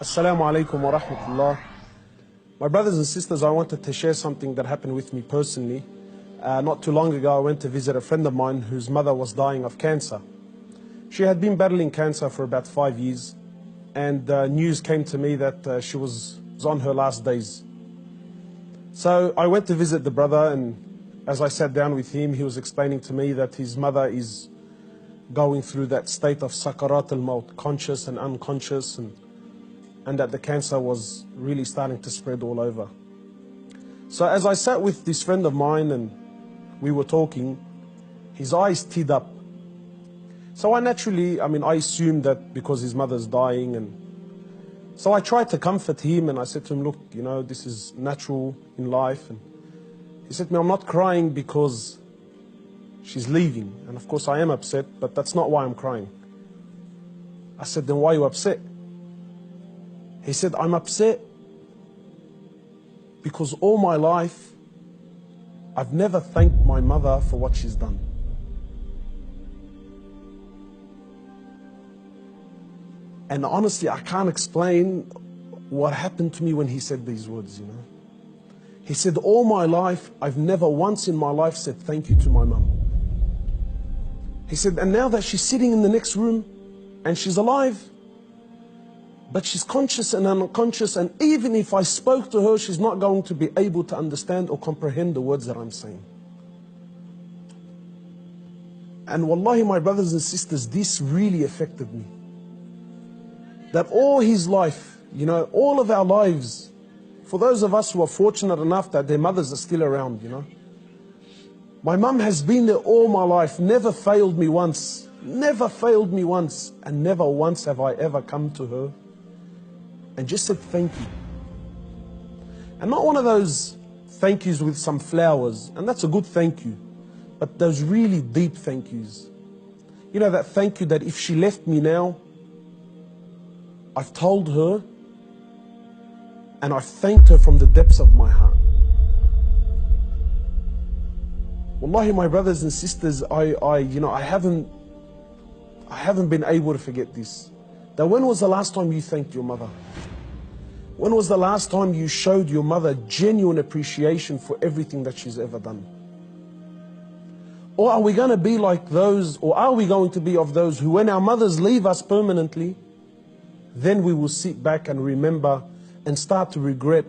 Assalamu alaikum wa rahmatullah. My brothers and sisters, I wanted to share something that happened with me personally. Not too long ago, I went to visit a friend of mine whose mother was dying of cancer. She had been battling cancer for about 5 years, and news came to me that she was on her last days. So I went to visit the brother, and as I sat down with him, he was explaining to me that his mother is going through that state of sakarat al-maut, conscious and unconscious, and that the cancer was really starting to spread all over. So as I sat with this friend of mine and we were talking, his eyes teared up. So I assumed that because his mother's dying, and so I tried to comfort him, and I said to him, look, this is natural in life. And he said to me, I'm not crying because she's leaving. And of course I am upset, but that's not why I'm crying. I said, then why are you upset? He said, I'm upset because all my life I've never thanked my mother for what she's done. And honestly, I can't explain what happened to me when he said these words, He said, all my life, I've never once in my life said thank you to my mum. He said, and now that she's sitting in the next room and she's alive, but she's conscious and unconscious, and even if I spoke to her, she's not going to be able to understand or comprehend the words that I'm saying. And wallahi, my brothers and sisters, this really affected me. That all his life, all of our lives, for those of us who are fortunate enough that their mothers are still around, my mum has been there all my life, never failed me once, and never once have I ever come to her and just said thank you. And not one of those thank yous with some flowers, and that's a good thank you, but those really deep thank yous. That thank you that if she left me now, I've told her and I've thanked her from the depths of my heart. Wallahi, my brothers and sisters, I haven't been able to forget this. That when was the last time you thanked your mother? When was the last time you showed your mother genuine appreciation for everything that she's ever done? Or are we going to be like those, or are we going to be of those who, when our mothers leave us permanently, then we will sit back and remember and start to regret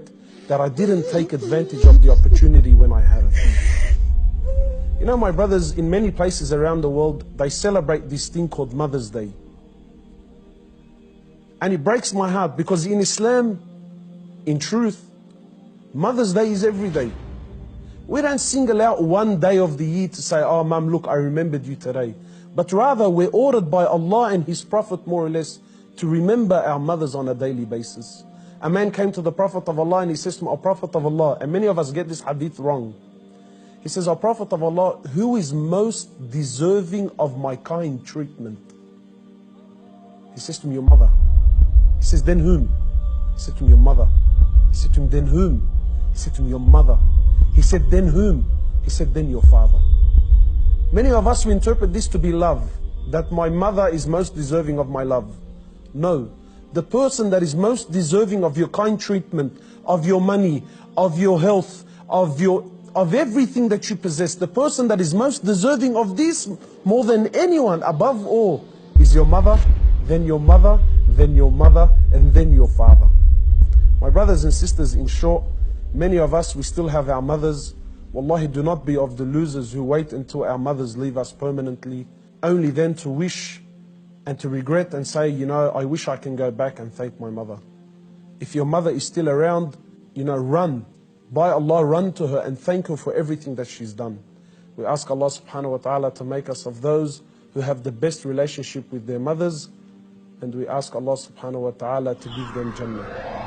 that I didn't take advantage of the opportunity when I had it. My brothers, in many places around the world, they celebrate this thing called Mother's Day. And it breaks my heart because in Islam, in truth, Mother's Day is every day. We don't single out one day of the year to say, oh, Mum, look, I remembered you today. But rather, we're ordered by Allah and His Prophet, more or less, to remember our mothers on a daily basis. A man came to the Prophet of Allah and he says to him, O Prophet of Allah, and many of us get this hadith wrong. He says, O Prophet of Allah, who is most deserving of my kind treatment? He says to him, your mother. He says, then whom? He said to him, your mother. He said to him, then whom? He said to him, your mother. He said, then whom? He said, then your father. Many of us, we interpret this to be love, that my mother is most deserving of my love. No, the person that is most deserving of your kind treatment, of your money, of your health, of everything that you possess, the person that is most deserving of this more than anyone, above all, is your mother, then your mother, then your mother, and then your father. My brothers and sisters, in short, many of us, we still have our mothers. Wallahi, do not be of the losers who wait until our mothers leave us permanently, only then to wish and to regret and say, I wish I can go back and thank my mother. If your mother is still around, run. By Allah, run to her and thank her for everything that she's done. We ask Allah subhanahu wa ta'ala to make us of those who have the best relationship with their mothers, and we ask Allah subhanahu wa ta'ala to give them Jannah.